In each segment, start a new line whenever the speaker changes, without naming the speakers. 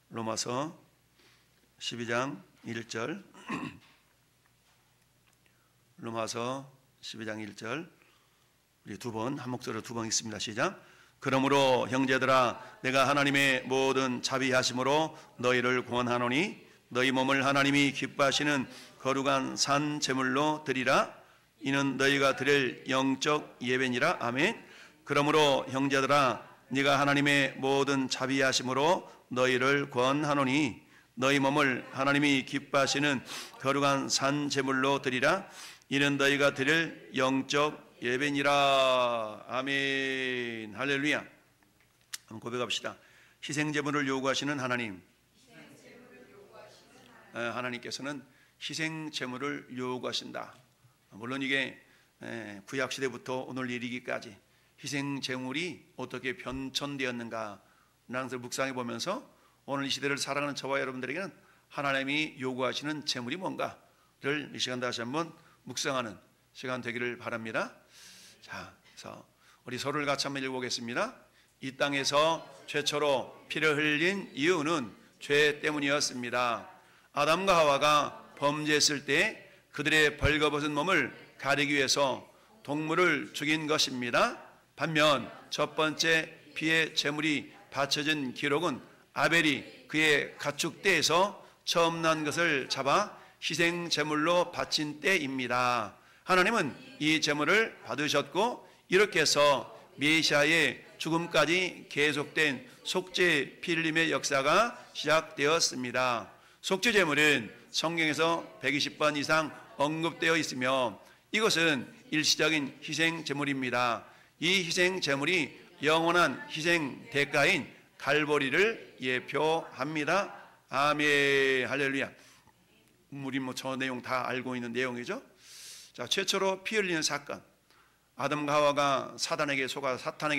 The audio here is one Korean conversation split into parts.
로마서 12장 1절 로마서 12장 1절 우리 두 번 한 목소리로 두 번 읽습니다. 시작. 그러므로 형제들아 내가 하나님의 모든 자비하심으로 너희를 구원하노니 너희 몸을 하나님이 기뻐하시는 거룩한 산 제물로 드리라. 이는 너희가 드릴 영적 예배니라. 아멘. 그러므로 형제들아 네가 하나님의 모든 자비하심으로 너희를 구원하노니 너희 몸을 하나님이 기뻐하시는 거룩한 산 제물로 드리라. 이는 너희가 드릴 영적 예배니라. 아멘. 할렐루야. 한번 고백합시다. 희생제물을 요구하시는 하나님. 하나님께서는 희생제물을 요구하신다. 물론 이게 구약시대부터 오늘 이르기까지 희생제물이 어떻게 변천되었는가 라는 것을 묵상해 보면서 오늘 이 시대를 살아가는 저와 여러분들에게는 하나님이 요구하시는 제물이 뭔가를 이 시간 다시 한번 묵상하는 시간 되기를 바랍니다. 자, 그래서 우리 서로를 같이 한번 읽어보겠습니다. 이 땅에서 최초로 피를 흘린 이유는 죄 때문이었습니다. 아담과 하와가 범죄했을 때 그들의 벌거벗은 몸을 가리기 위해서 동물을 죽인 것입니다. 반면 첫 번째 피의 제물이 바쳐진 기록은 아벨이 그의 가축 떼에서 처음 난 것을 잡아 희생 제물로 바친 때입니다. 하나님은 이 제물을 받으셨고 이렇게 해서 메시아의 죽음까지 계속된 속죄 피 흘림의 역사가 시작되었습니다. 속죄 제물은 성경에서 120번 이상 언급되어 있으며 이것은 일시적인 희생 제물입니다. 이 희생 제물이 영원한 희생 대가인 갈보리를 예표합니다. 아멘. 할렐루야. 우리 저 내용 다 알고 있는 내용이죠. 자, 최초로 피 흘리는 사건. 아담과 하와가 사탄에게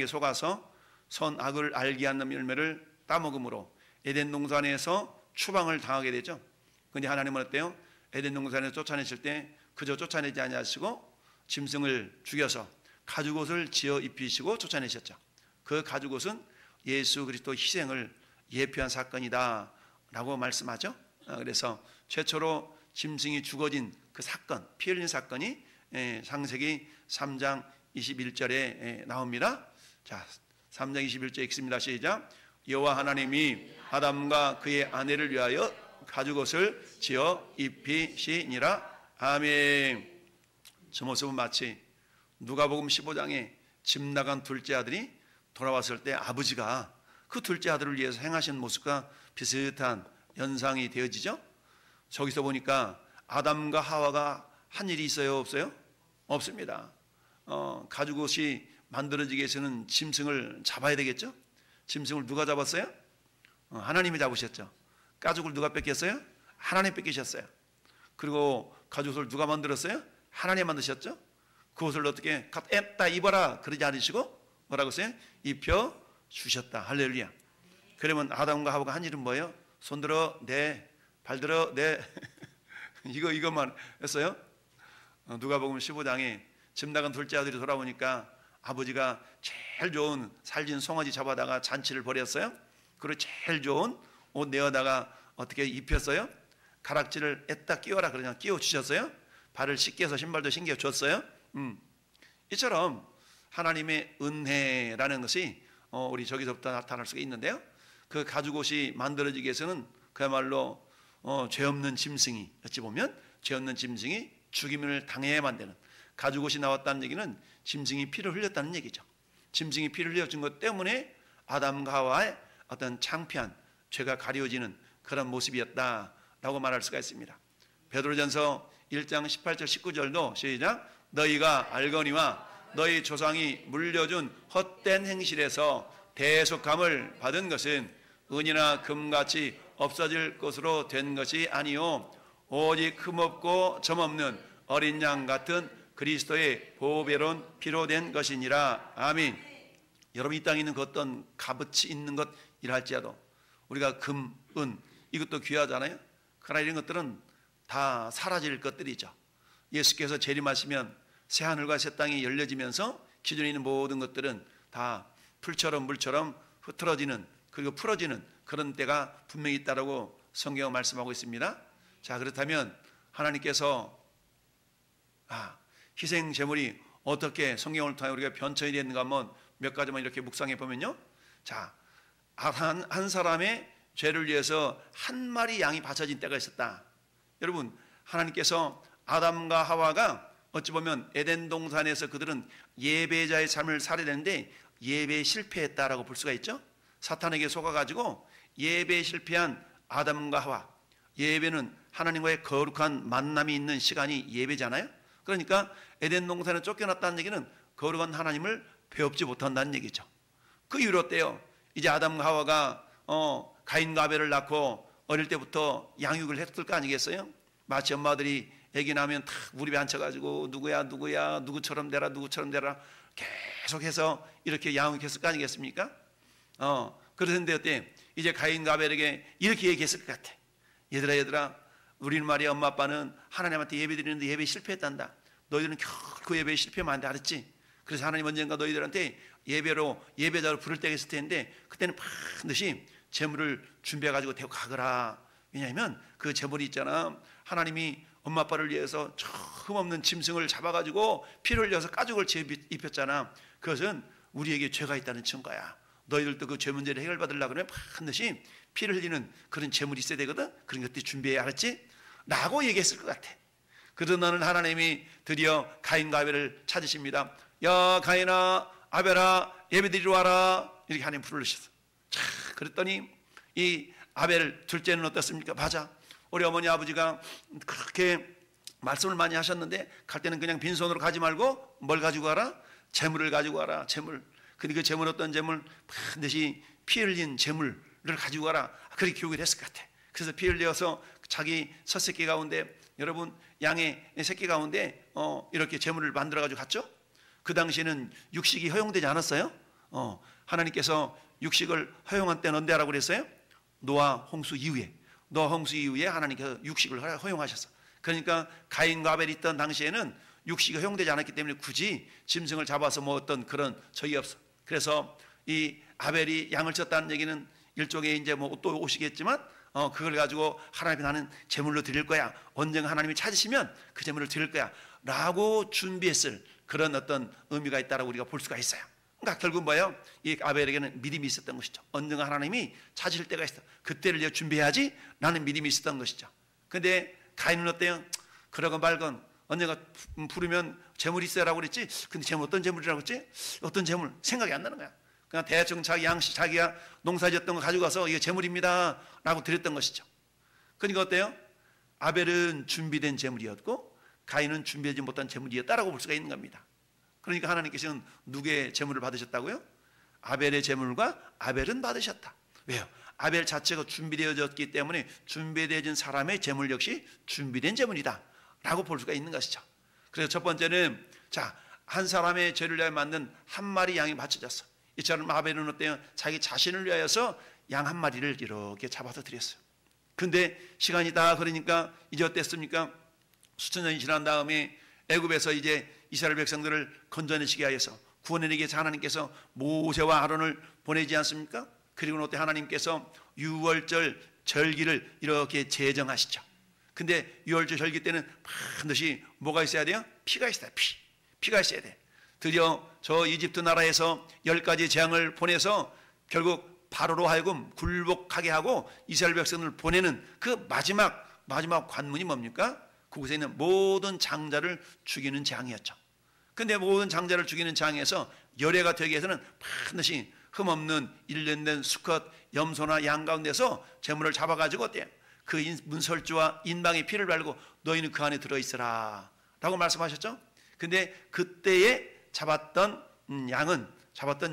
속아서 선악을 알게 하는 열매를 따먹음으로 에덴 동산에서 추방을 당하게 되죠. 그런데 하나님은 어때요? 에덴 동산에서 쫓아내실 때 그저 쫓아내지 아니하시고 짐승을 죽여서 가죽옷을 지어 입히시고 쫓아내셨죠. 그 가죽옷은 예수 그리스도 희생을 예표한 사건이다 라고 말씀하죠. 그래서 최초로 짐승이 죽어진 그 사건, 피 흘린 사건이 창세기 3장 21절에 나옵니다. 자, 3장 21절 읽습니다. 시작. 여호와 하나님이 아담과 그의 아내를 위하여 가죽옷을 지어 입히시니라. 아멘. 저 모습은 마치 누가복음 15장에 집 나간 둘째 아들이 돌아왔을 때 아버지가 그 둘째 아들을 위해서 행하신 모습과 비슷한 연상이 되어지죠. 저기서 보니까 아담과 하와가 한 일이 있어요, 없어요? 없습니다. 가죽옷이 만들어지기 위해서는 짐승을 잡아야 되겠죠. 짐승을 누가 잡았어요? 하나님이 잡으셨죠. 가죽을 누가 뺏겼어요? 하나님 뺏기셨어요. 그리고 가죽옷을 누가 만들었어요? 하나님 만드셨죠. 그 옷을 어떻게 갖다 입어라 그러지 않으시고 뭐라고 했어요? 입혀 주셨다. 할렐루야. 그러면 아담과 하와가 한 일은 뭐예요? 손들어 내, 발들어 내 이것만 했어요. 누가복음 15장에 집 나간 둘째 아들이 돌아오니까 아버지가 제일 좋은 살진 송아지 잡아다가 잔치를 벌였어요. 그리고 제일 좋은 옷 내어다가 어떻게 입혔어요? 가락지를 애딱 끼워라 그러냐 끼워 주셨어요. 발을 씻겨서 신발도 신겨 줬어요. 이처럼 하나님의 은혜라는 것이 우리 저기서부터 나타날 수가 있는데요. 그 가죽옷이 만들어지기 위해서는 그야말로 죄 없는 짐승이 어찌 보면 죄 없는 짐승이 죽임을 당해야만 되는 가죽옷이 나왔다는 얘기는 짐승이 피를 흘렸다는 얘기죠. 짐승이 피를 흘려준 것 때문에 아담과 하와의 어떤 창피한 죄가 가려지는 그런 모습이었다라고 말할 수가 있습니다. 베드로전서 1장 18절 19절도 시작. 너희가 알거니와 너희 조상이 물려준 헛된 행실에서 대속함을 받은 것은 은이나 금같이 없어질 것으로 된 것이 아니요 오직 흠없고 점없는 어린 양 같은 그리스도의 보배로운 피로 된 것이니라. 아멘. 여러분 이 땅에 있는 그 어떤 값어치 있는 것이라 할지라도 우리가 금, 은 이것도 귀하잖아요. 그러나 이런 것들은 다 사라질 것들이죠. 예수께서 재림하시면 새하늘과 새 땅이 열려지면서 기존에 있는 모든 것들은 다 풀처럼 물처럼 흐트러지는 그리고 풀어지는 그런 때가 분명히 있다라고 성경은 말씀하고 있습니다. 자, 그렇다면 하나님께서 희생 제물이 어떻게 성경을 통해 우리가 변천이 됐는가 한번 몇 가지만 이렇게 묵상해 보면요. 자, 한 사람의 죄를 위해서 한 마리 양이 바쳐진 때가 있었다. 여러분, 하나님께서 아담과 하와가 어찌 보면 에덴 동산에서 그들은 예배자의 삶을 살아야 되는데 예배에 실패했다라고 볼 수가 있죠. 사탄에게 속아가지고 예배에 실패한 아담과 하와. 예배는 하나님과의 거룩한 만남이 있는 시간이 예배잖아요. 그러니까 에덴 동산에 쫓겨났다는 얘기는 거룩한 하나님을 배웁지 못한다는 얘기죠. 그 이후로 어때요? 이제 아담과 하와가 가인과 아벨을 낳고 어릴 때부터 양육을 했을 거 아니겠어요? 마치 엄마들이 애기 낳으면 탁 무릎에 앉혀가지고 누구야 누구처럼 되라 계속해서 이렇게 양육했을 거 아니겠습니까? 그러는데 어때? 이제 가인과 아벨에게 이렇게 얘기했을 것 같아. 얘들아 우리는 말이야 엄마 아빠는 하나님한테 예배 드리는데 예배에 실패했단다. 너희들은 결코 예배에 실패하면 안 돼, 알았지? 그래서 하나님 언젠가 너희들한테 예배자로 부를 때가 있을 텐데 그때는 반드시 제물을 준비해가지고 데리고 가거라. 왜냐하면 그 제물이 있잖아, 하나님이 엄마 아빠를 위해서 처음 없는 짐승을 잡아가지고 피를 흘려서 가죽을 입혔잖아. 그것은 우리에게 죄가 있다는 증거야. 너희들도 그 죄 문제를 해결받으려고 그러면 반드시 피를 흘리는 그런 제물이 있어야 되거든. 그런 것들 준비해, 알았지? 라고 얘기했을 것 같아. 그러던 너는 하나님이 드디어 가인과 아벨을 찾으십니다. 야 가인아 아벨아 예배 드리러 와라. 이렇게 하나님 부르셨어. 자, 그랬더니 이 아벨 둘째는 어떻습니까? 맞아, 우리 어머니 아버지가 그렇게 말씀을 많이 하셨는데 갈 때는 그냥 빈손으로 가지 말고 뭘 가지고 가라? 제물을 가지고 가라. 제물. 근데 그 제물 어떤 제물? 반드시 피 흘린 제물을 가지고 가라. 그렇게 교육을 했을 것 같아. 그래서 피 흘려서 자기 첫 새끼 가운데, 여러분 양의 새끼 가운데 이렇게 제물을 만들어 가지고 갔죠. 그 당시에는 육식이 허용되지 않았어요. 하나님께서 육식을 허용한 때는 언제라고 그랬어요? 노아 홍수 이후에 하나님께서 육식을 허용하셨어. 그러니까 가인과 아벨이 있던 당시에는 육식이 허용되지 않았기 때문에 굳이 짐승을 잡아서 뭐 어떤 그런 적이 없어. 그래서 이 아벨이 양을 쳤다는 얘기는 일종의 이제 뭐 또 오시겠지만 그걸 가지고 하나님이 나는 제물로 드릴 거야. 언젠가 하나님이 찾으시면 그 제물을 드릴 거야. 라고 준비했을 그런 어떤 의미가 있다라고 우리가 볼 수가 있어요. 그러니까 결국 뭐예요? 이 아벨에게는 믿음이 있었던 것이죠. 언젠가 하나님이 찾으실 때가 있어. 그때를 준비해야지 라는 믿음이 있었던 것이죠. 근데 가인은 어때요? 그러건 말건 언젠가 부르면 제물이 있어라고 그랬지. 근데 제물 어떤 제물이라고 했지? 어떤 제물? 생각이 안 나는 거야. 그냥 대충 자기가 농사지었던 거 가지고 가서 이게 제물입니다 라고 드렸던 것이죠. 그러니까 어때요? 아벨은 준비된 제물이었고 가인은 준비하지 못한 제물이었다라고 볼 수가 있는 겁니다. 그러니까 하나님께서는 누구의 제물을 받으셨다고요? 아벨의 제물과 아벨은 받으셨다. 왜요? 아벨 자체가 준비되어졌기 때문에 준비되어진 사람의 제물 역시 준비된 제물이다 라고 볼 수가 있는 것이죠. 그래서 첫 번째는 한 사람의 죄를 위하여 만든 한 마리 양이 바쳐졌어. 이처럼 아벨은 어때요? 자기 자신을 위하여서 양 한 마리를 이렇게 잡아서 드렸어요. 근데 시간이 다 그러니까 이제 어땠습니까? 수천 년이 지난 다음에 애굽에서 이제 이스라엘 백성들을 건져내시게 하여서 구원해내기 위해서 하나님께서 모세와 아론을 보내지 않습니까? 그리고 어때? 하나님께서 유월절 절기를 이렇게 제정하시죠. 근데 유월절 절기 때는 반드시 뭐가 있어야 돼요? 피가 있어야 돼. 피가 있어야 돼. 드디어 저 이집트 나라에서 10가지 재앙을 보내서 결국 바로로 하여금 굴복하게 하고 이스라엘 백성을 보내는 그 마지막 관문이 뭡니까? 그곳에 있는 모든 장자를 죽이는 재앙이었죠. 근데 모든 장자를 죽이는 재앙에서 열애가 되기 위해서는 반드시 흠없는 일련된 수컷 염소나 양 가운데서 제물을 잡아가지고 어때요? 그 문설주와 인방의 피를 발고 너희는 그 안에 들어있으라 라고 말씀하셨죠. 근데 그때에 잡았던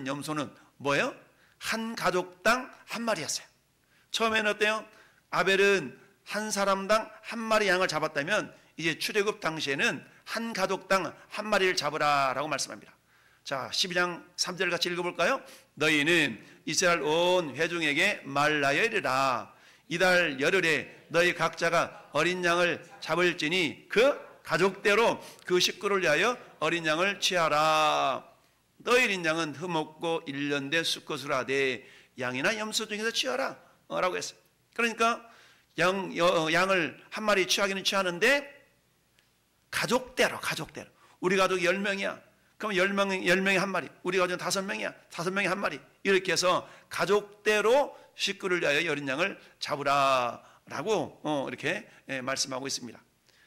염소는 뭐예요? 한 가족당 한 마리였어요. 처음에는 어때요? 아벨은 한 사람당 한 마리 양을 잡았다면 이제 출애굽 당시에는 한 가족당 한 마리를 잡으라 라고 말씀합니다. 자, 12장 3절 같이 읽어볼까요? 너희는 이스라엘 온 회중에게 말하여 이르라. 이달 열흘에 너희 각자가 어린 양을 잡을지니 그 가족대로 그 식구를 위하여 어린 양을 취하라. 너희 어린 양은 흠없고 일련된 수컷으로 하되 양이나 염소 중에서 취하라 라고 했어요. 그러니까 양을 한 마리 취하기는 취하는데 가족대로 우리 가족이 10명이야. 그럼 10명이 한 마리, 우리 가족은 5명이야. 5명이 한 마리. 이렇게 해서 가족대로 식구를 위하여 어린 양을 잡으라라고 이렇게 말씀하고 있습니다.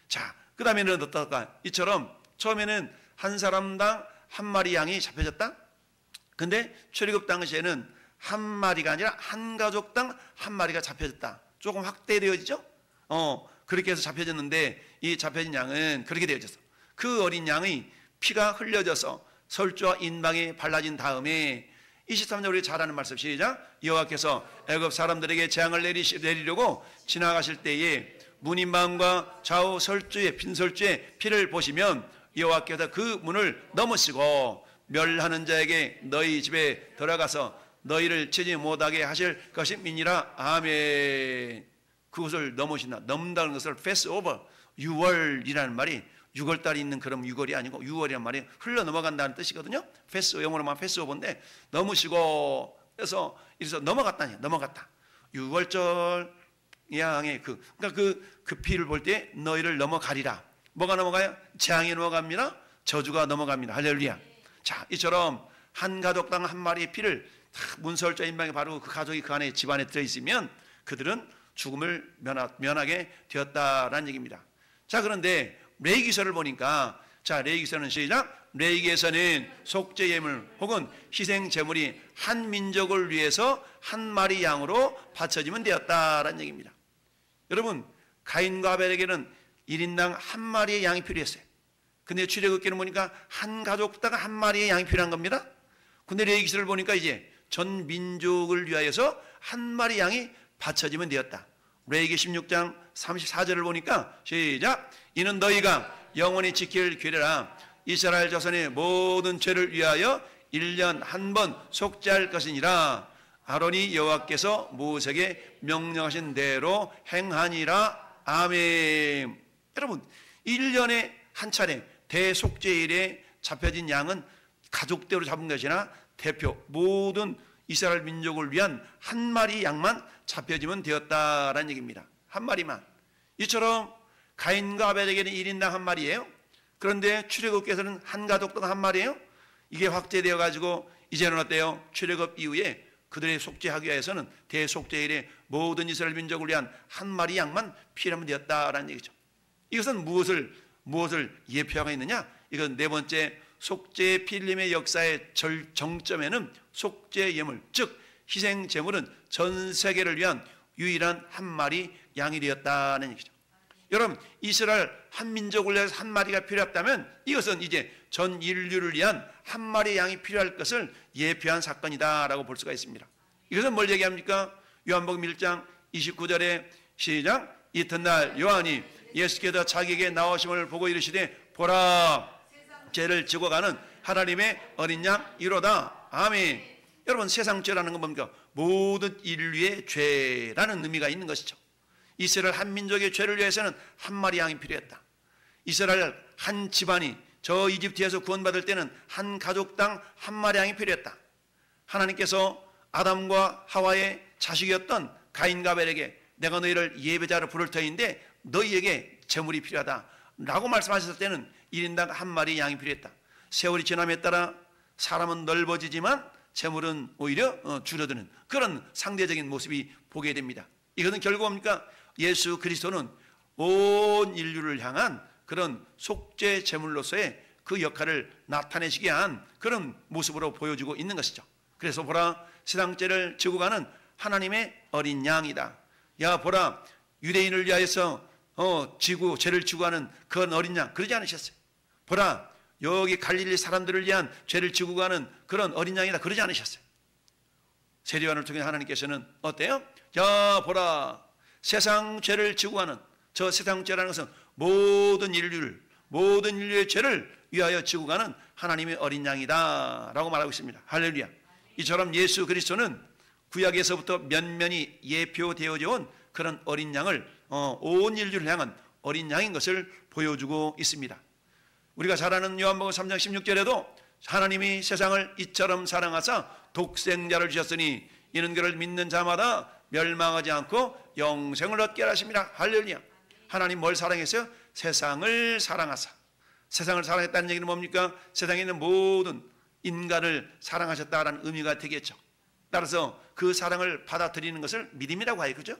자, 그 다음에는 어떨까? 이처럼 처음에는 한 사람당 한 마리 양이 잡혀졌다. 근데 출애굽 당시에는 한 마리가 아니라 한 가족당 한 마리가 잡혀졌다. 조금 확대되어지죠? 그렇게 해서 잡혀졌는데 이 잡혀진 양은 그렇게 되어졌어. 그 어린 양의 피가 흘려져서 설주와 인방에 발라진 다음에 23절 우리 잘 아는 말씀 시작. 여호와께서 애굽 사람들에게 재앙을 내리려고 지나가실 때에 문인방과 좌우 설주의 빈설주의 피를 보시면 여호와께서 그 문을 넘으시고 멸하는 자에게 너희 집에 들어가서 너희를 치지 못하게 하실 것임이니라. 아멘. 그것을 넘으신다. 넘는다는 것을 패스 오버, 6월이라는 말이 6월달이 있는 그런 6월이 아니고 6월이란 말이 흘러 넘어간다는 뜻이거든요. 패스, 영어로만 패스 오버인데 넘으시고 그래서 이래서 넘어갔다니, 넘어갔다. 6월절 양의 그러니까 그 피를 볼 때 너희를 넘어가리라. 뭐가 넘어가요? 재앙이 넘어갑니다. 저주가 넘어갑니다. 할렐루야. 자, 이처럼 한 가족당 한 마리의 피를 문설자 인방에 바르고 그 가족이 그 안에 집안에 들어있으면 그들은 죽음을 면하게 되었다라는 얘기입니다. 자, 그런데 레위기서를 보니까 자, 레위기서는 시작. 레위기에서는 속죄 예물 혹은 희생 제물이 한 민족을 위해서 한 마리 양으로 바쳐지면 되었다라는 얘기입니다. 여러분, 가인과 아벨에게는 1인당 한 마리의 양이 필요했어요. 근데 출애굽기는 보니까 한 가족당 한 마리의 양이 필요한 겁니다. 근데 레위기서를 보니까 이제 전 민족을 위하여서 한 마리 양이 바쳐지면 되었다. 레위기 16장 34절을 보니까 시작. 이는 너희가 영원히 지킬 규례라. 이스라엘 자손의 모든 죄를 위하여 1년 한 번 속죄할 것이니라. 아론이 여호와께서 모세에게 명령하신 대로 행하니라. 아멘. 여러분, 1년에 한 차례 대속죄일에 잡혀진 양은 가족대로 잡은 것이 아니라 대표 모든 이스라엘 민족을 위한 한 마리 양만 잡혀지면 되었다라는 얘기입니다. 한 마리만. 이처럼 가인과 아벨에게는 1인당 한 마리예요. 그런데 출애굽께서는 한 가족당 한 마리예요. 이게 확대되어 가지고 이제는 어때요? 출애굽 이후에 그들의 속죄하기 위해서는 대속죄일에 모든 이스라엘 민족을 위한 한 마리 양만 필요하면 되었다라는 얘기죠. 이것은 무엇을 예표하고 있느냐? 이건 네 번째 속죄 필름의 역사의 정점에는 속죄 예물, 즉 희생 제물은 전 세계를 위한 유일한 한 마리 양이 되었다는 얘기죠. 여러분, 이스라엘 한 민족을 위해서 한 마리가 필요했다면 이것은 이제 전 인류를 위한 한 마리 양이 필요할 것을 예표한 사건이다라고 볼 수가 있습니다. 이것은 뭘 얘기합니까? 요한복음 1장 29절에 시작. 이튿날 요한이 예수께서 자기에게 나오심을 보고 이르시되 보라, 죄를 지고 가는 하나님의 어린 양 이로다. 아멘. 여러분, 세상 죄라는 건 뭡니까? 모든 인류의 죄라는 의미가 있는 것이죠. 이스라엘 한 민족의 죄를 위해서는 한 마리 양이 필요했다. 이스라엘 한 집안이 저 이집트에서 구원받을 때는 한 가족당 한 마리 양이 필요했다. 하나님께서 아담과 하와의 자식이었던 가인과 아벨에게 내가 너희를 예배자로 부를 터인데 너희에게 제물이 필요하다 라고 말씀하셨을 때는 1인당 한 마리 양이 필요했다. 세월이 지남에 따라 사람은 넓어지지만 제물은 오히려 줄어드는 그런 상대적인 모습이 보게 됩니다. 이것은 결국 뭡니까? 예수 그리스도는 온 인류를 향한 그런 속죄 제물로서의 그 역할을 나타내시게 한 그런 모습으로 보여주고 있는 것이죠. 그래서 보라, 세상 죄를 지고 가는 하나님의 어린 양이다. 야, 보라, 유대인을 위하여서 죄를 지고 가는 그런 어린 양, 그러지 않으셨어요. 보라, 여기 갈릴리 사람들을 위한 죄를 지고 가는 그런 어린 양이다, 그러지 않으셨어요. 세례요한을 통해 하나님께서는 어때요? 야, 보라, 세상 죄를 지고 가는 저 세상 죄라는 것은 모든 인류의 죄를 위하여 지고 가는 하나님의 어린 양이다 라고 말하고 있습니다. 할렐루야. 이처럼 예수 그리스도는 구약에서부터 면면이 예표되어져 온 그런 어린 양을 온 인류를 향한 어린 양인 것을 보여주고 있습니다. 우리가 잘 아는 요한복음 3장 16절에도 하나님이 세상을 이처럼 사랑하사 독생자를 주셨으니 이는 그를 믿는 자마다 멸망하지 않고 영생을 얻게 하십니다. 할렐루야. 하나님 뭘 사랑했어요? 세상을 사랑하사. 세상을 사랑했다는 얘기는 뭡니까? 세상에 있는 모든 인간을 사랑하셨다라는 의미가 되겠죠. 따라서 그 사랑을 받아들이는 것을 믿음이라고 해요. 그죠?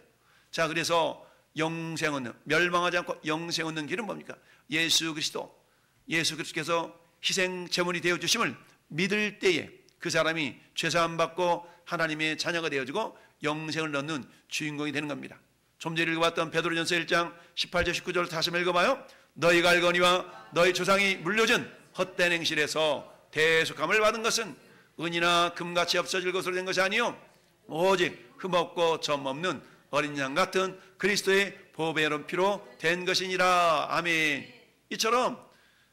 자, 그래서 영생 얻는, 멸망하지 않고 영생 얻는 길은 뭡니까? 예수 그리스도께서 희생 제물이 되어 주심을 믿을 때에 그 사람이 죄사함 받고 하나님의 자녀가 되어지고 영생을 얻는 주인공이 되는 겁니다. 좀 전에 읽어봤던 베드로전서 1장 18절 19절 다시 한번 읽어봐요. 너희가 알거니와 너희 조상이 물려준 헛된 행실에서 대속함을 받은 것은 은이나 금같이 없어질 것으로 된 것이 아니요 오직 흠없고 점 없는 어린 양 같은 그리스도의 보배로운 피로 된 것이니라. 아멘. 이처럼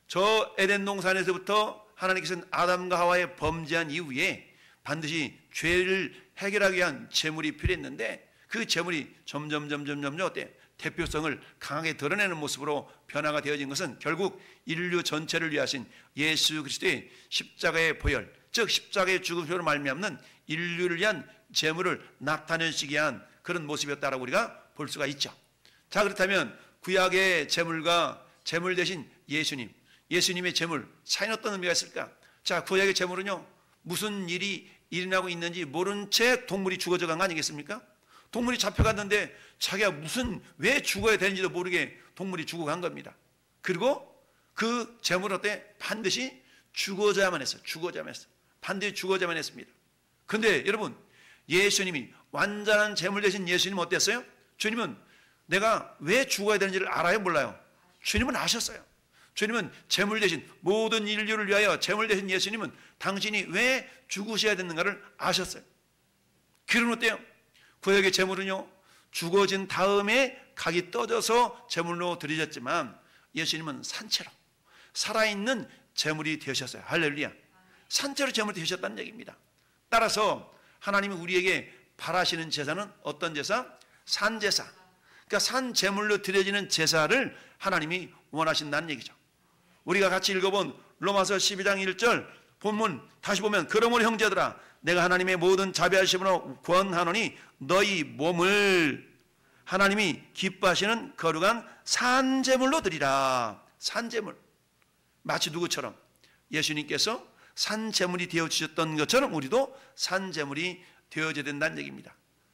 저 에덴 동산에서부터 하나님께서는 아담과 하와의 범죄한 이후에 반드시 죄를 해결하기 위한 제물이 필요했는데 그 제물이 점점 어때? 대표성을 강하게 드러내는 모습으로 변화가 되어진 것은 결국 인류 전체를 위하신 예수 그리스도의 십자가의 보혈, 즉 십자가의 죽음으로 말미암는 인류를 위한 제물을 나타내시기 위한 그런 모습이었다라고 우리가 볼 수가 있죠. 자, 그렇다면 구약의 제물과 제물 대신 예수님의 제물 차이는 어떤 의미가 있을까? 자, 구약의 제물은요, 무슨 일이 일어나고 있는지 모른 채 동물이 죽어져 간 거 아니겠습니까? 동물이 잡혀갔는데 자기가 왜 죽어야 되는지도 모르게 동물이 죽어간 겁니다. 그리고 그 제물은 어때? 반드시 죽어져야만 했어요. 반드시 죽어져야만 했습니다. 그런데 여러분, 예수님이 완전한 제물 대신 예수님은 어땠어요? 주님은 내가 왜 죽어야 되는지를 알아요? 몰라요? 주님은 아셨어요. 주님은 제물 대신 모든 인류를 위하여 제물 대신 예수님은 당신이 왜 죽으셔야 되는가를 아셨어요. 그럼 어때요? 구약의 제물은요, 죽어진 다음에 각이 떠져서 제물로 드려졌지만 예수님은 산채로 살아있는 제물이 되셨어요. 할렐루야. 산채로 제물이 되셨다는 얘기입니다. 따라서 하나님이 우리에게 바라시는 제사는 어떤 제사? 산제사. 그러니까 산 제물로 드려지는 제사를 하나님이 원하신다는 얘기죠. 우리가 같이 읽어본 로마서 12장 1절 본문 다시 보면 그러므로 형제들아 내가 하나님의 모든 자비하심으로 권하노니 너희 몸을 하나님이 기뻐하시는 거룩한 산제물로 드리라. 산제물. 마치 누구처럼 예수님께서 산제물이 되어주셨던 것처럼 우리도 산제물이 되어져야 된다는 얘기입니다.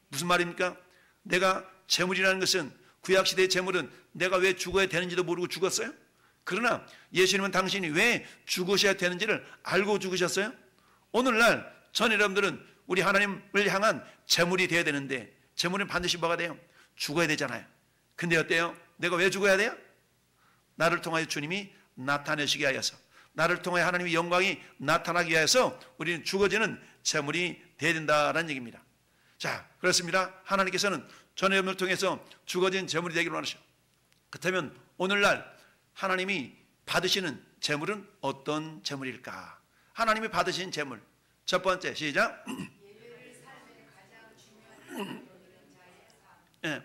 무슨 말입니까? 내가 제물이라는 것은 구약시대의 제물은 내가 왜 죽어야 되는지도 모르고 죽었어요. 그러나 예수님은 당신이 왜 죽으셔야 되는지를 알고 죽으셨어요. 오늘날 전 여러분들은 우리 하나님을 향한 제물이 되어야 되는데 제물은 반드시 뭐가 돼요? 죽어야 되잖아요. 근데 어때요? 내가 왜 죽어야 돼요? 나를 통하여 주님이 나타내시기 위하여서, 나를 통하여 하나님의 영광이 나타나기 위해서 우리는 죽어지는 제물이 되어야 된다는 얘기입니다. 자, 그렇습니다. 하나님께서는 전 여러분을 통해서 죽어진 제물이 되기를 원하셔. 그렇다면 오늘날 하나님이 받으시는 제물은 어떤 제물일까? 하나님이 받으신 제물. 첫 번째, 시작. 네.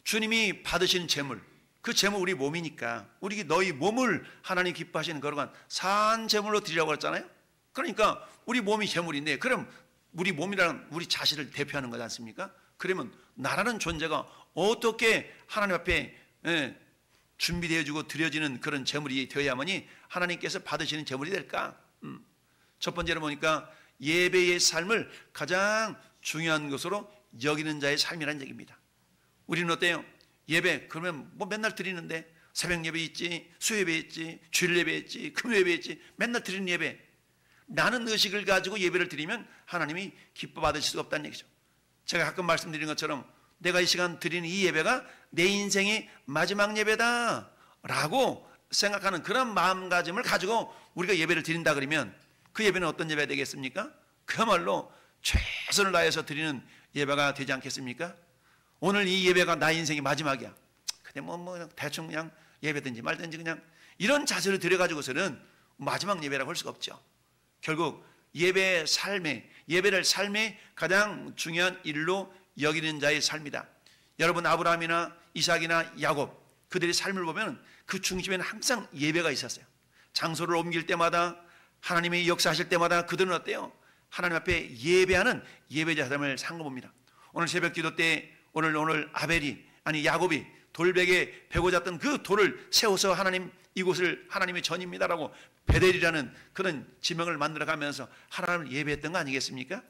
주님이 받으신 제물. 그 제물 우리 몸이니까 우리 너희 몸을 하나님 기뻐하시는 거룩한 산 제물로 드리라고 했잖아요. 그러니까 우리 몸이 제물인데 그럼 우리 몸이라는 우리 자신을 대표하는 거지 않습니까? 그러면 나라는 존재가 어떻게 하나님 앞에 준비되어지고 드려지는 그런 제물이 되어야만이 하나님께서 받으시는 제물이 될까? 첫 번째로 보니까 예배의 삶을 가장 중요한 것으로 여기는 자의 삶이라는 얘기입니다. 우리는 어때요? 예배 그러면 뭐 맨날 드리는데 새벽 예배 있지, 수예배 있지, 주일 예배 있지, 금요예배 있지, 맨날 드리는 예배. 나는 의식을 가지고 예배를 드리면 하나님이 기뻐 받으실 수가 없다는 얘기죠. 제가 가끔 말씀드린 것처럼 내가 이 시간 드리는 이 예배가 내 인생의 마지막 예배다 라고 생각하는 그런 마음가짐을 가지고 우리가 예배를 드린다 그러면 그 예배는 어떤 예배가 되겠습니까? 그야말로 최선을 다해서 드리는 예배가 되지 않겠습니까? 오늘 이 예배가 나의 인생의 마지막이야. 근데 뭐 대충 그냥 예배든지 말든지 그냥 이런 자세를 들여가지고서는 마지막 예배라고 할 수가 없죠. 결국 예배를 삶의 가장 중요한 일로 여기는 자의 삶이다. 여러분 아브라함이나 이삭이나 야곱 그들의 삶을 보면 그 중심에는 항상 예배가 있었어요. 장소를 옮길 때마다 하나님의 역사하실 때마다 그들은 어때요? 하나님 앞에 예배하는 예배자 삶을 산 거 봅니다. 오늘 새벽 기도 때 오늘 야곱이 돌베개에 베고 잤던 그 돌을 세워서 하나님 이곳을 하나님의 전입니다라고 베델이라는 그런 지명을 만들어가면서 하나님을 예배했던 거 아니겠습니까?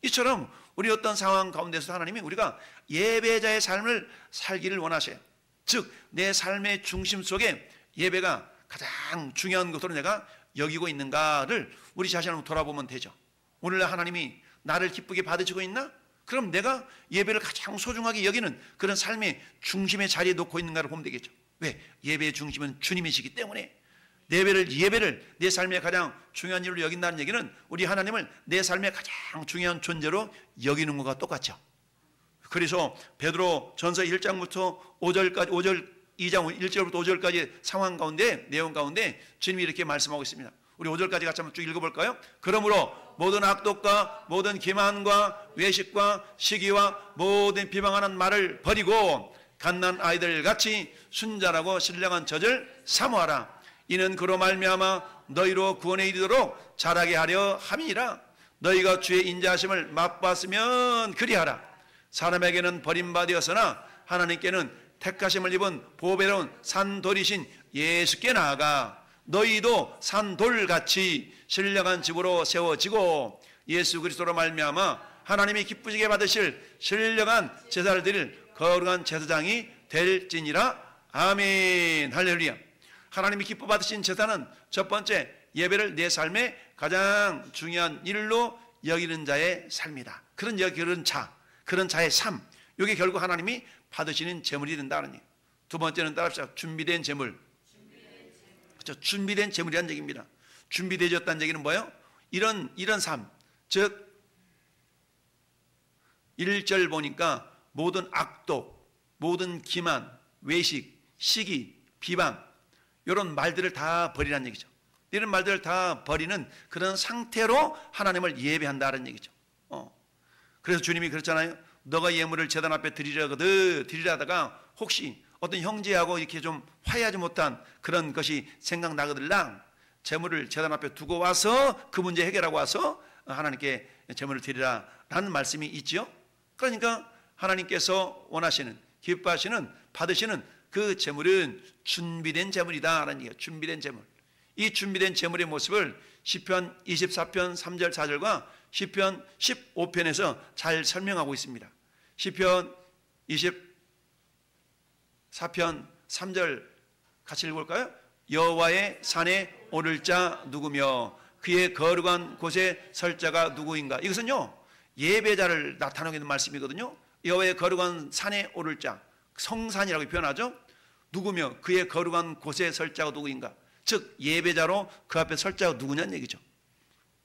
이처럼 우리 어떤 상황 가운데서 하나님이 우리가 예배자의 삶을 살기를 원하셔요. 즉 내 삶의 중심 속에 예배가 가장 중요한 것으로 내가 여기고 있는가를 우리 자신을 돌아보면 되죠. 오늘날 하나님이 나를 기쁘게 받으시고 있나? 그럼 내가 예배를 가장 소중하게 여기는 그런 삶의 중심의 자리에 놓고 있는가를 보면 되겠죠. 왜? 예배의 중심은 주님이시기 때문에 예배를 내 삶의 가장 중요한 일로 여긴다는 얘기는 우리 하나님을 내 삶의 가장 중요한 존재로 여기는 것과 똑같죠. 그래서 베드로 전서 1장부터 2장 1절부터 5절까지 상황 가운데 내용 가운데 주님이 이렇게 말씀하고 있습니다. 우리 5절까지 같이 한번 쭉 읽어볼까요? 그러므로 모든 악독과 모든 기만과 외식과 시기와 모든 비방하는 말을 버리고 갓난 아이들 같이 순전하고 신령한 젖을 사모하라. 이는 그로 말미암아 너희로 구원에 이르도록 자라게 하려 함이니라. 너희가 주의 인자하심을 맛봤으면 그리하라. 사람에게는 버림받으었으나 하나님께는 택하심을 입은 보배로운 산돌이신 예수께 나아가 너희도 산돌같이 신령한 집으로 세워지고 예수 그리스도로 말미암아 하나님이 기쁘시게 받으실 신령한 제사를 드릴 거룩한 제사장이 될지니라. 아멘. 할렐루야. 하나님이 기뻐 받으신 제사는 첫 번째 예배를 내 삶의 가장 중요한 일로 여기는 자의 삶이다. 그런 자의 삶, 이게 결국 하나님이 받으시는 제물이 된다는 얘기예요. 두 번째는 따라합시다. 준비된 제물. 그렇죠? 준비된 제물이라는 얘기입니다. 준비되어졌다는 얘기는 뭐예요? 이런 삶, 즉 1절 보니까 모든 악독, 모든 기만, 외식, 시기, 비방 이런 말들을 다 버리라는 얘기죠. 이런 말들을 다 버리는 그런 상태로 하나님을 예배한다는 얘기죠. 그래서 주님이 그랬잖아요. 너가 예물을 제단 앞에 드리려다가 혹시 어떤 형제하고 이렇게 좀 화해하지 못한 그런 것이 생각나거들랑 제물을 제단 앞에 두고 와서 그 문제 해결하고 와서 하나님께 제물을 드리라라는 말씀이 있죠. 그러니까 하나님께서 원하시는, 기뻐하시는, 받으시는 그 제물은 준비된 제물이다라는 얘기예요. 준비된 제물. 이 준비된 제물의 모습을 시편 24편 3절 4절과 시편 15편에서 잘 설명하고 있습니다. 시편 24편 3절 같이 읽을까요? 여호와의 산에 오를 자 누구며 그의 거룩한 곳에 설 자가 누구인가. 이것은요 예배자를 나타내고 있는 말씀이거든요. 여호와의 거룩한 산에 오를 자, 성산이라고 표현하죠. 누구며 그의 거룩한 곳에 설 자가 누구인가. 즉 예배자로 그 앞에 설 자가 누구냐는 얘기죠.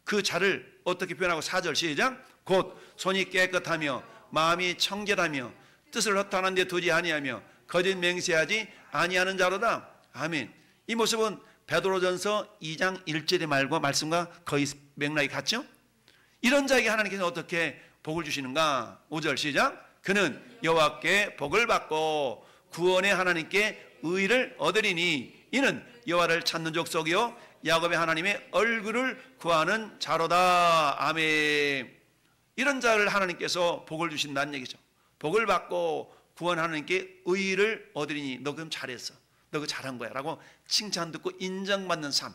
그 자를 어떻게 표현하고 4절 시작. 곧 손이 깨끗하며 마음이 청결하며 뜻을 허탄한 데 두지 아니하며 거짓 맹세하지 아니하는 자로다. 아멘. 이 모습은 베드로전서 2장 1절의 말씀과 거의 맥락이 같죠. 이런 자에게 하나님께서 어떻게 복을 주시는가. 5절 시작. 그는 여호와께 복을 받고 구원의 하나님께 의를 얻으리니 이는 여호와를 찾는 족속이요 야곱의 하나님의 얼굴을 구하는 자로다. 아멘. 이런 자를 하나님께서 복을 주신다는 얘기죠. 복을 받고 구원 하나님께 의를 얻으리니 너 그럼 잘했어. 너 그거 잘한 거야 라고 칭찬 듣고 인정받는 삶.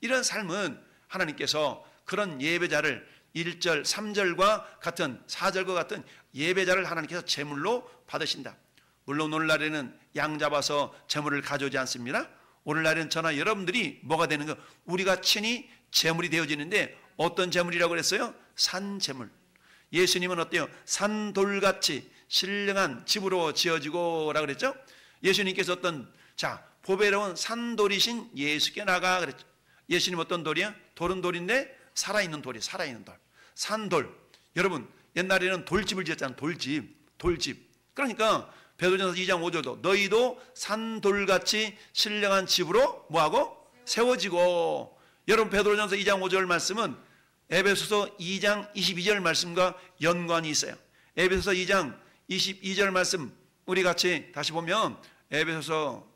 이런 삶은 하나님께서 그런 예배자를 1절 3절과 같은 4절과 같은 예배자를 하나님께서 제물로 받으신다. 물론 오늘날에는 양 잡아서 제물을 가져오지 않습니다. 오늘날에는 저나 여러분들이 뭐가 되는 거, 우리가 친히 제물이 되어지는데 어떤 제물이라고 그랬어요? 산제물. 예수님은 어때요? 산돌같이 신령한 집으로 지어지고 라고 그랬죠. 예수님께서 어떤 보배로운 산돌이신 예수께 나가 그랬죠. 예수님 어떤 돌이야? 돌은 돌인데 살아있는 돌이에요. 살아있는 돌. 산돌. 여러분 옛날에는 돌집을 지었잖아요. 돌집. 그러니까 베드로전서 2장 5절도 너희도 산돌같이 신령한 집으로 뭐하고? 세워지고. 여러분 베드로전서 2장 5절 말씀은 에베소서 2장 22절 말씀과 연관이 있어요. 에베소서 2장 22절 말씀 우리 같이 다시 보면 에베소서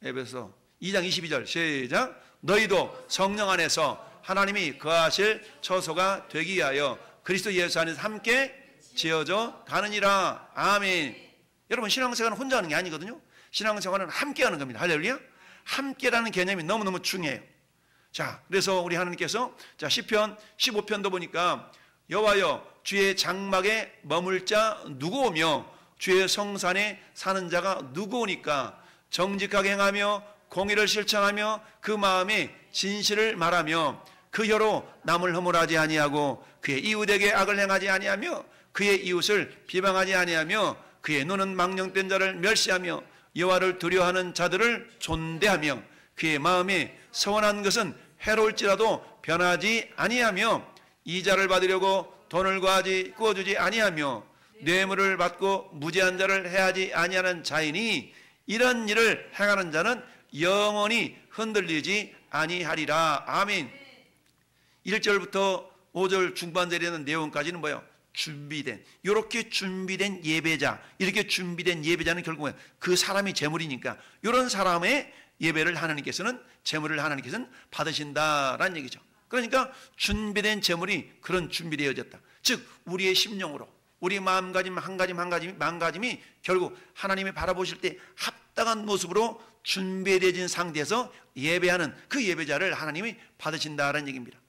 2장 22절 시작. 너희도 성령 안에서 하나님이 거하실 처소가 되기 위하여 그리스도 예수 안에서 함께 지어져 가느니라. 아멘. 여러분, 신앙생활은 혼자 하는 게 아니거든요. 신앙생활은 함께 하는 겁니다. 할렐루야. 함께라는 개념이 너무너무 중요해요. 자, 그래서 우리 하나님께서 시편 15편도 보니까 여호와여 주의 장막에 머물 자 누구오며 주의 성산에 사는 자가 누구오니까 정직하게 행하며 공의를 실천하며 그 마음에 진실을 말하며 그 혀로 남을 허물하지 아니하고 그의 이웃에게 악을 행하지 아니하며 그의 이웃을 비방하지 아니하며 그의 눈은 망령된 자를 멸시하며 여호와를 두려워하는 자들을 존대하며 그의 마음에 서원한 것은 해로울지라도 변하지 아니하며 이자를 받으려고 돈을 구워주지 아니하며 뇌물을 받고 무죄한 자를 해하지 아니하는 자이니 이런 일을 행하는 자는 영원히 흔들리지 아니하리라. 아멘. 1절부터 5절 중반절에 있는 내용까지는 뭐예요? 준비된, 이렇게 준비된 예배자, 이렇게 준비된 예배자는 결국은 그 사람이 제물이니까 이런 사람의 예배를 하나님께서는, 제물을 하나님께서는 받으신다라는 얘기죠. 그러니까 준비된 제물이 그런 준비되어졌다. 즉 우리의 심령으로, 우리 마음가짐 마음가짐이 결국 하나님이 바라보실 때 합당한 모습으로 준비되어진 상태에서 예배하는 그 예배자를 하나님이 받으신다라는 얘기입니다.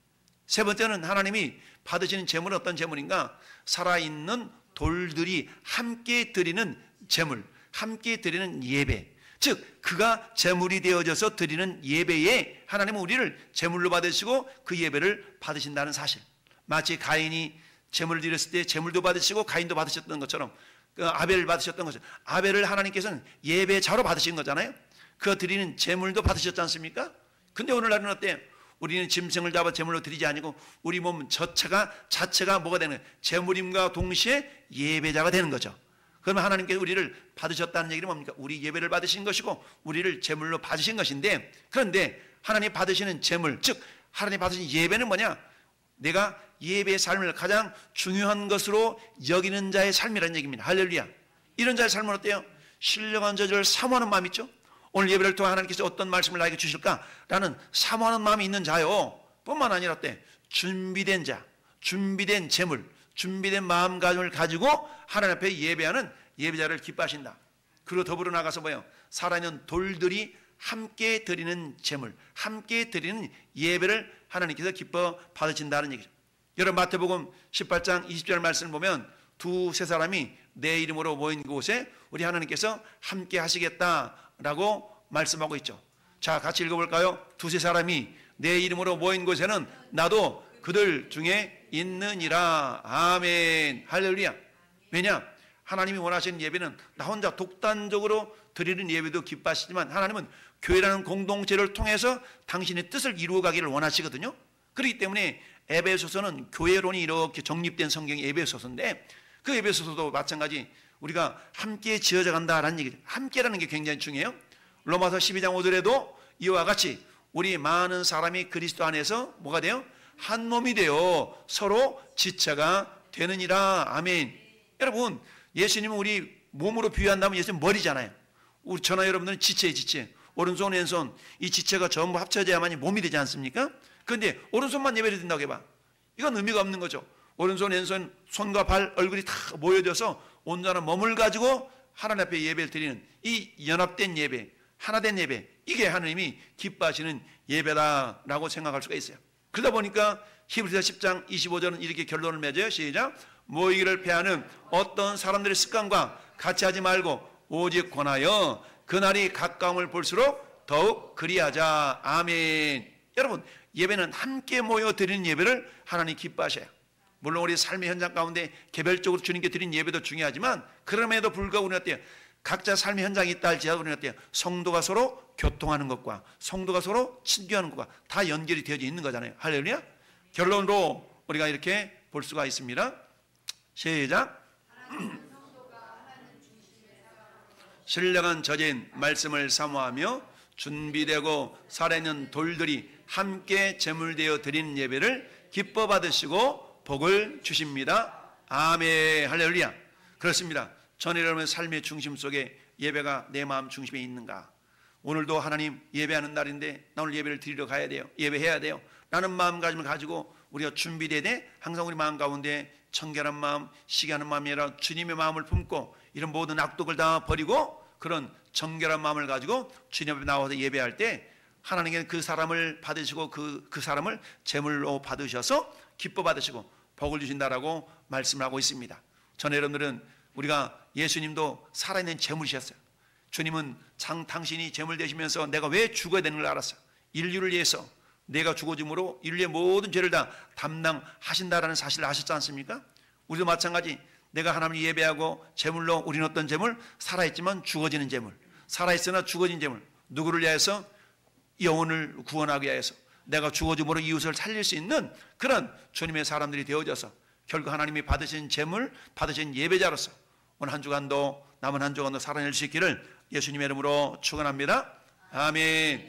세 번째는 하나님이 받으시는 제물은 어떤 제물인가? 살아있는 돌들이 함께 드리는 제물, 함께 드리는 예배. 즉 그가 제물이 되어져서 드리는 예배에 하나님은 우리를 제물로 받으시고 그 예배를 받으신다는 사실. 마치 가인이 제물을 드렸을 때 제물도 받으시고 가인도 받으셨던 것처럼, 아벨을 받으셨던 것처럼 아벨을 하나님께서는 예배자로 받으신 거잖아요. 그 드리는 제물도 받으셨지 않습니까? 근데 오늘날은 어때요? 우리는 짐승을 잡아 제물로 드리지 아니고 우리 몸 자체가 뭐가 되는 거예요? 제물임과 동시에 예배자가 되는 거죠. 그러면 하나님께서 우리를 받으셨다는 얘기는 뭡니까? 우리 예배를 받으신 것이고 우리를 제물로 받으신 것인데, 그런데 하나님 받으시는 제물, 즉 하나님 받으신 예배는 뭐냐? 내가 예배의 삶을 가장 중요한 것으로 여기는 자의 삶이라는 얘기입니다. 할렐루야. 이런 자의 삶은 어때요? 신령한 저주를 사모하는 마음이 있죠. 오늘 예배를 통해 하나님께서 어떤 말씀을 나에게 주실까라는 사모하는 마음이 있는 자요. 뿐만 아니라 어때? 준비된 자, 준비된 제물, 준비된 마음가짐을 가지고 하나님 앞에 예배하는 예배자를 기뻐하신다. 그리고 더불어 나가서 뭐예요? 살아있는 돌들이 함께 드리는 제물, 함께 드리는 예배를 하나님께서 기뻐 받으신다는 얘기죠. 여러분 마태복음 18장 20절 말씀을 보면 두세 사람이 내 이름으로 모인 곳에 우리 하나님께서 함께 하시겠다라고 말씀하고 있죠. 자, 같이 읽어볼까요? 두세 사람이 내 이름으로 모인 곳에는 나도 그들 중에 있느니라. 아멘. 할렐루야. 왜냐? 하나님이 원하시는 예배는 나 혼자 독단적으로 드리는 예배도 기뻐하시지만 하나님은 교회라는 공동체를 통해서 당신의 뜻을 이루어가기를 원하시거든요. 그렇기 때문에 에베소서는 교회론이 이렇게 정립된 성경이 에베소서인데, 그 에베소서도 마찬가지 우리가 함께 지어져 간다라는 얘기죠. 함께라는 게 굉장히 중요해요. 로마서 12장 5절에도 이와 같이 우리 많은 사람이 그리스도 안에서 뭐가 돼요? 한 몸이 되어 서로 지체가 되느니라. 아멘. 여러분, 예수님은 우리 몸으로 비유한다면 예수님 머리잖아요. 우리 저나 여러분들은 지체예요, 지체. 오른손, 왼손, 이 지체가 전부 합쳐져야만이 몸이 되지 않습니까? 그런데 오른손만 예배를 드린다고 해봐. 이건 의미가 없는 거죠. 오른손, 왼손, 손과 발, 얼굴이 다 모여져서 온전한 몸을 가지고 하나님 앞에 예배를 드리는 이 연합된 예배, 하나된 예배, 이게 하나님이 기뻐하시는 예배다라고 생각할 수가 있어요. 그러다 보니까 히브리서 10장 25절은 이렇게 결론을 맺어요. 시작. 모이기를 패하는 어떤 사람들의 습관과 같이 하지 말고 오직 권하여 그날이 가까움을 볼수록 더욱 그리하자. 아멘. 여러분, 예배는 함께 모여 드리는 예배를 하나님 기뻐하셔요. 물론 우리 삶의 현장 가운데 개별적으로 주님께 드린 예배도 중요하지만 그럼에도 불구하고 우리는 어때요? 각자 삶의 현장이 있다 할지라도 우리는 어때요? 성도가 서로 교통하는 것과 성도가 서로 친교하는 것과 다 연결이 되어져 있는 거잖아요. 할렐루야. 결론으로 우리가 이렇게 볼 수가 있습니다. 시작. 신령한 저진 말씀을 사모하며 준비되고 살아있는 돌들이 함께 제물되어 드리는 예배를 기뻐 받으시고 복을 주십니다. 아멘. 할렐루야. 그렇습니다. 저는 여러분의 삶의 중심 속에 예배가 내 마음 중심에 있는가? 오늘도 하나님 예배하는 날인데 나 오늘 예배를 드리러 가야 돼요. 예배해야 돼요. 라는 마음가짐을 가지고 우리가 준비되어야 돼. 항상 우리 마음 가운데 청결한 마음, 시기하는 마음이 아니라 주님의 마음을 품고 이런 모든 악독을 다 버리고 그런 정결한 마음을 가지고 주님 앞에 나와서 예배할 때 하나님께는 그 사람을 받으시고 그 사람을 제물로 받으셔서 기뻐 받으시고 복을 주신다라고 말씀을 하고 있습니다. 전 여러분들은 우리가 예수님도 살아있는 제물이셨어요. 주님은 당신이 제물 되시면서 내가 왜 죽어야 되는 걸 알았어요. 인류를 위해서 내가 죽어짐으로 인류의 모든 죄를 다 담당하신다라는 사실을 아셨지 않습니까? 우리도 마찬가지. 내가 하나님을 예배하고 제물로 우리는 어떤 제물? 살아있지만 죽어지는 제물, 살아있으나 죽어진 제물. 누구를 위해서? 영혼을 구원하기 위해서 내가 죽어짐으로 이웃을 살릴 수 있는 그런 주님의 사람들이 되어져서 결국 하나님이 받으신 제물, 받으신 예배자로서 오늘 한 주간도 남은 한 주간도 살아낼 수 있기를 예수님의 이름으로 축원합니다. 아멘.